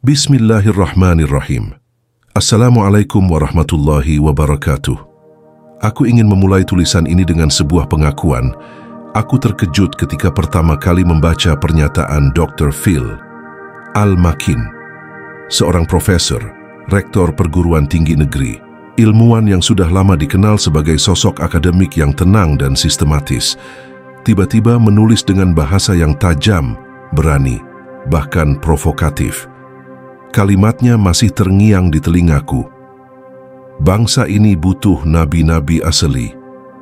Bismillahirrahmanirrahim. Assalamualaikum warahmatullahi wabarakatuh. Aku ingin memulai tulisan ini dengan sebuah pengakuan. Aku terkejut ketika pertama kali membaca pernyataan Dr. Phil Al-Makin, seorang profesor, rektor perguruan tinggi negeri, ilmuwan yang sudah lama dikenal sebagai sosok akademik yang tenang dan sistematis, tiba-tiba menulis dengan bahasa yang tajam, berani, bahkan provokatif. Kalimatnya masih terngiang di telingaku. Bangsa ini butuh nabi-nabi asli.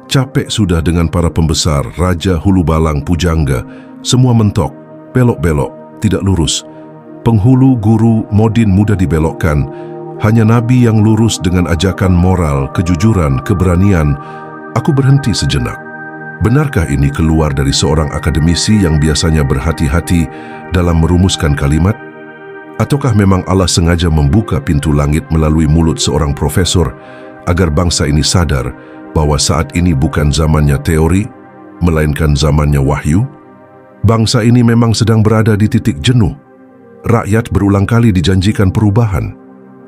Capek sudah dengan para pembesar, raja hulu balang pujangga, semua mentok, belok-belok, tidak lurus. Penghulu, guru, modin mudah dibelokkan. Hanya nabi yang lurus dengan ajakan moral, kejujuran, keberanian. Aku berhenti sejenak. Benarkah ini keluar dari seorang akademisi yang biasanya berhati-hati dalam merumuskan kalimat? Ataukah memang Allah sengaja membuka pintu langit melalui mulut seorang profesor agar bangsa ini sadar bahwa saat ini bukan zamannya teori, melainkan zamannya wahyu? Bangsa ini memang sedang berada di titik jenuh. Rakyat berulang kali dijanjikan perubahan.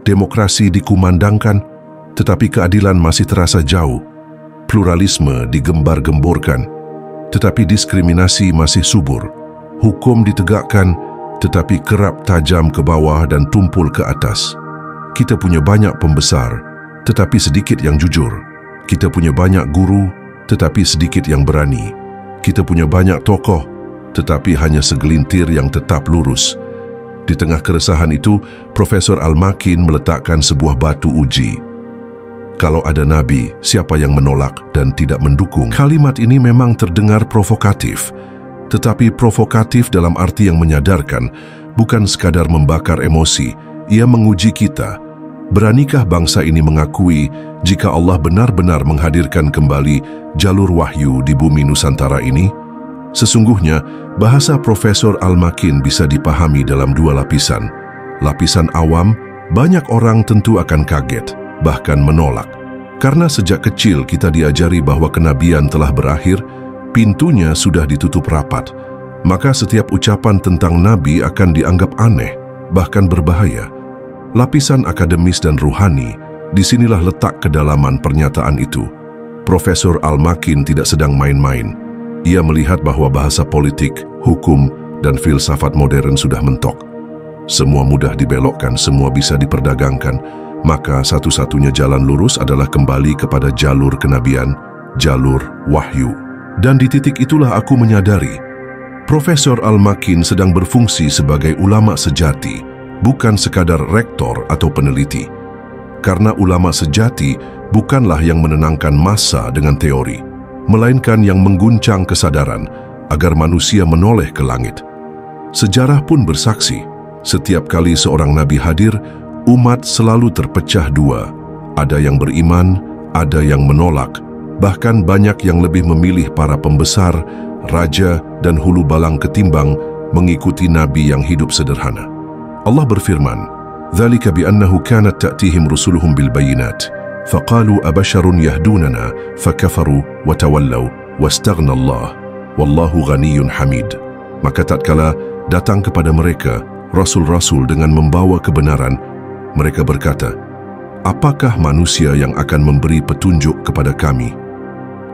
Demokrasi dikumandangkan, tetapi keadilan masih terasa jauh. Pluralisme digembar-gemborkan, tetapi diskriminasi masih subur. Hukum ditegakkan, tetapi kerap tajam ke bawah dan tumpul ke atas. Kita punya banyak pembesar, tetapi sedikit yang jujur. Kita punya banyak guru, tetapi sedikit yang berani. Kita punya banyak tokoh, tetapi hanya segelintir yang tetap lurus. Di tengah keresahan itu, Profesor Al-Makin meletakkan sebuah batu uji. Kalau ada nabi, siapa yang menolak dan tidak mendukung? Kalimat ini memang terdengar provokatif, tetapi provokatif dalam arti yang menyadarkan, bukan sekadar membakar emosi. Ia menguji kita. Beranikah bangsa ini mengakui jika Allah benar-benar menghadirkan kembali jalur wahyu di bumi Nusantara ini? Sesungguhnya, bahasa Profesor Al-Makin bisa dipahami dalam dua lapisan. Lapisan awam, banyak orang tentu akan kaget, bahkan menolak. Karena sejak kecil kita diajari bahwa kenabian telah berakhir, pintunya sudah ditutup rapat, maka setiap ucapan tentang nabi akan dianggap aneh, bahkan berbahaya. Lapisan akademis dan ruhani, disinilah letak kedalaman pernyataan itu. Profesor Al-Makin tidak sedang main-main. Ia melihat bahwa bahasa politik, hukum, dan filsafat modern sudah mentok. Semua mudah dibelokkan, semua bisa diperdagangkan, maka satu-satunya jalan lurus adalah kembali kepada jalur kenabian, jalur wahyu. Dan di titik itulah aku menyadari, Profesor Al-Makin sedang berfungsi sebagai ulama sejati, bukan sekadar rektor atau peneliti. Karena ulama sejati bukanlah yang menenangkan massa dengan teori, melainkan yang mengguncang kesadaran agar manusia menoleh ke langit. Sejarah pun bersaksi, setiap kali seorang nabi hadir, umat selalu terpecah dua. Ada yang beriman, ada yang menolak. Bahkan banyak yang lebih memilih para pembesar, raja, dan hulu balang ketimbang mengikuti nabi yang hidup sederhana. Allah berfirman, "Dzalika bi'annahu kanat ta'tihim rusuluhum bil bayyinat, faqalu abasharun yahdunana, fakafaru wa tawallaw, wastaghna Allah, wallahu ghaniyyun hamid." Maka tatkala datang kepada mereka rasul-rasul dengan membawa kebenaran, mereka berkata, "Apakah manusia yang akan memberi petunjuk kepada kami?"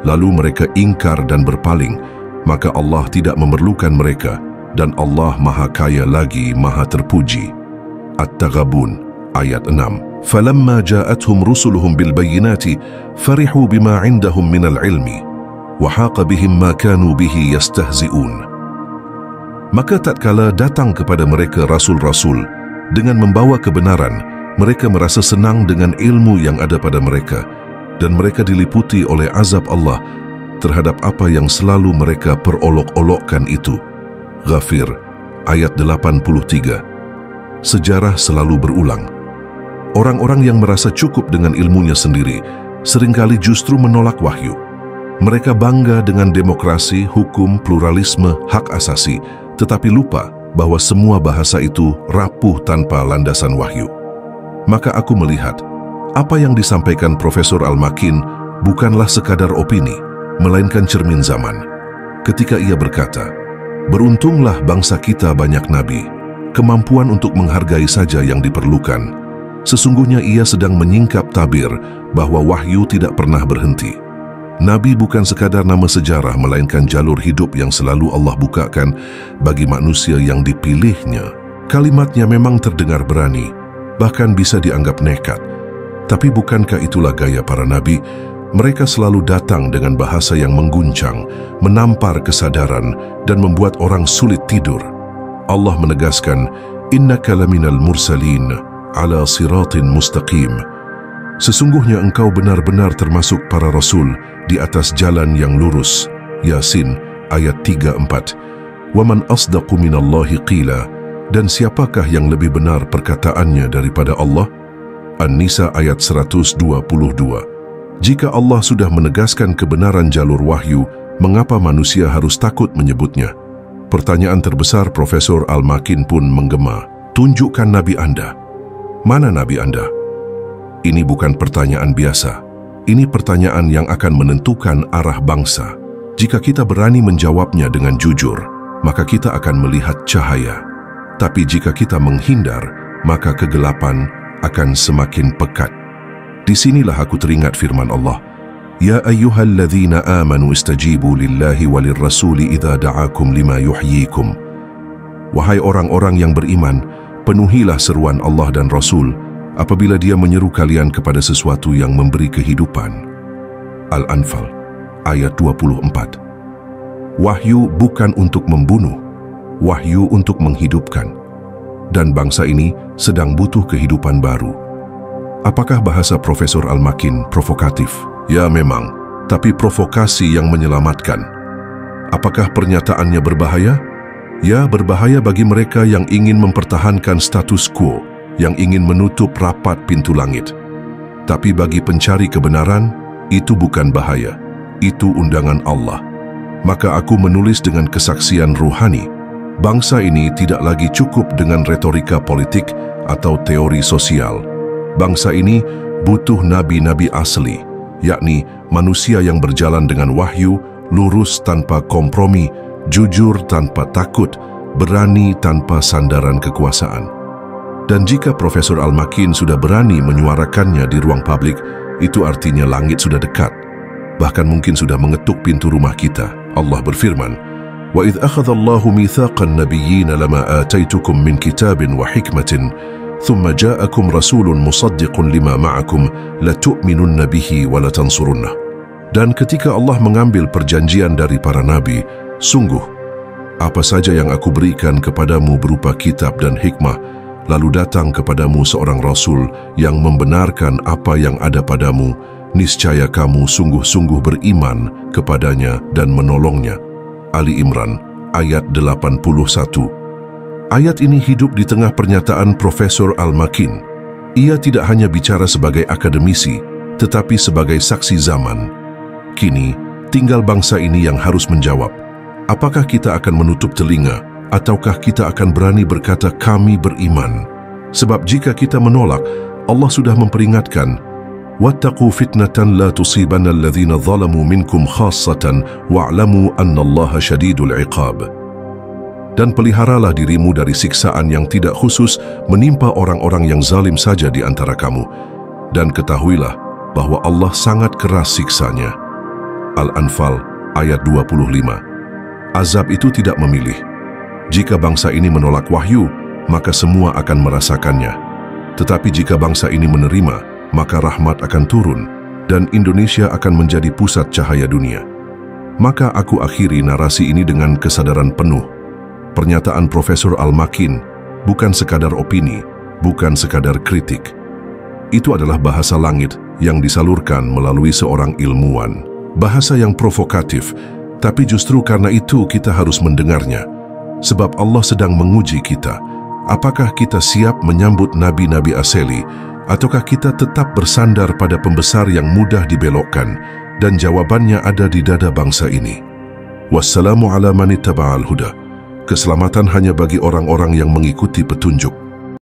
Lalu mereka ingkar dan berpaling, maka Allah tidak memerlukan mereka, dan Allah Maha Kaya lagi Maha Terpuji. At-Taghabun, ayat 6. "Falamma ja'atuhum rusuluhum bil bayyinati, farihu bima 'indahum minal ilmi, wa haqa bihim ma kanu bihi yastahzi'un." Maka tatkala datang kepada mereka rasul-rasul dengan membawa kebenaran, mereka merasa senang dengan ilmu yang ada pada mereka, dan mereka diliputi oleh azab Allah terhadap apa yang selalu mereka perolok-olokkan itu. Ghafir, ayat 83. Sejarah selalu berulang. Orang-orang yang merasa cukup dengan ilmunya sendiri seringkali justru menolak wahyu. Mereka bangga dengan demokrasi, hukum, pluralisme, hak asasi, tetapi lupa bahwa semua bahasa itu rapuh tanpa landasan wahyu. Maka aku melihat, apa yang disampaikan Profesor Al-Makin bukanlah sekadar opini, melainkan cermin zaman. Ketika ia berkata, "Beruntunglah bangsa kita banyak nabi, kemampuan untuk menghargai saja yang diperlukan. Sesungguhnya ia sedang menyingkap tabir bahwa wahyu tidak pernah berhenti. Nabi bukan sekadar nama sejarah, melainkan jalur hidup yang selalu Allah bukakan bagi manusia yang dipilihnya. Kalimatnya memang terdengar berani, bahkan bisa dianggap nekat. Tapi bukankah itulah gaya para nabi? Mereka selalu datang dengan bahasa yang mengguncang, menampar kesadaran, dan membuat orang sulit tidur. Allah menegaskan, "Innaka laminal mursalin ala siratin mustaqim." Sesungguhnya engkau benar-benar termasuk para rasul di atas jalan yang lurus. Yasin ayat 34. "Wa man asdaqu minallahi qila." Dan siapakah yang lebih benar perkataannya daripada Allah? An-Nisa ayat 122. Jika Allah sudah menegaskan kebenaran jalur wahyu, mengapa manusia harus takut menyebutnya? Pertanyaan terbesar Profesor Al-Makin pun menggema. Tunjukkan Nabi Anda. Mana Nabi Anda? Ini bukan pertanyaan biasa. Ini pertanyaan yang akan menentukan arah bangsa. Jika kita berani menjawabnya dengan jujur, maka kita akan melihat cahaya. Tapi jika kita menghindar, maka kegelapan akan semakin pekat. Disinilah aku teringat firman Allah, "Ya ayyuhalladzina amanu istajibu lillahi walir rasuli idza da'akum lima yuhyikum." Wahai orang-orang yang beriman, penuhilah seruan Allah dan Rasul apabila dia menyeru kalian kepada sesuatu yang memberi kehidupan. Al-Anfal ayat 24. Wahyu bukan untuk membunuh, wahyu untuk menghidupkan. Dan bangsa ini sedang butuh kehidupan baru. Apakah bahasa Profesor Al-Makin provokatif? Ya memang, tapi provokasi yang menyelamatkan. Apakah pernyataannya berbahaya? Ya, berbahaya bagi mereka yang ingin mempertahankan status quo, yang ingin menutup rapat pintu langit. Tapi bagi pencari kebenaran, itu bukan bahaya. Itu undangan Allah. Maka aku menulis dengan kesaksian ruhani. Bangsa ini tidak lagi cukup dengan retorika politik atau teori sosial. Bangsa ini butuh nabi-nabi asli, yakni manusia yang berjalan dengan wahyu, lurus tanpa kompromi, jujur tanpa takut, berani tanpa sandaran kekuasaan. Dan jika Profesor Al-Makin sudah berani menyuarakannya di ruang publik, itu artinya langit sudah dekat. Bahkan mungkin sudah mengetuk pintu rumah kita. Allah berfirman, "Wa idh akhadha Allahu mitsaqan nabiyyin lama ataitukum min kitabin wa hikmatin thumma ja'akum rasulun musaddiqun lima ma'akum latu'minunna bihi wa latansurunnah." Dan ketika Allah mengambil perjanjian dari para nabi, sungguh apa saja yang aku berikan kepadamu berupa kitab dan hikmah, lalu datang kepadamu seorang rasul yang membenarkan apa yang ada padamu, niscaya kamu sungguh-sungguh beriman kepadanya dan menolongnya. Ali Imran ayat 81. Ayat ini hidup di tengah pernyataan Profesor Al-Makin. Ia tidak hanya bicara sebagai akademisi, tetapi sebagai saksi zaman. Kini, tinggal bangsa ini yang harus menjawab. Apakah kita akan menutup telinga, ataukah kita akan berani berkata kami beriman? Sebab jika kita menolak, Allah sudah memperingatkan, "Wattaqu fitnatan la tusibanna alladhina zalamu minkum khassatan wa'lamu annallaha syadidul iqab." Dan peliharalah dirimu dari siksaan yang tidak khusus menimpa orang-orang yang zalim saja di antara kamu. Dan ketahuilah bahwa Allah sangat keras siksanya. Al-Anfal ayat 25. Azab itu tidak memilih. Jika bangsa ini menolak wahyu, maka semua akan merasakannya. Tetapi jika bangsa ini menerima, maka rahmat akan turun dan Indonesia akan menjadi pusat cahaya dunia. Maka aku akhiri narasi ini dengan kesadaran penuh. Pernyataan Profesor Al-Makin bukan sekadar opini, bukan sekadar kritik. Itu adalah bahasa langit yang disalurkan melalui seorang ilmuwan. Bahasa yang provokatif, tapi justru karena itu kita harus mendengarnya. Sebab Allah sedang menguji kita. Apakah kita siap menyambut nabi-nabi asli, ataukah kita tetap bersandar pada pembesar yang mudah dibelokkan? Dan jawabannya ada di dada bangsa ini. Wassalamu ala man ittaba'al huda. Keselamatan hanya bagi orang-orang yang mengikuti petunjuk.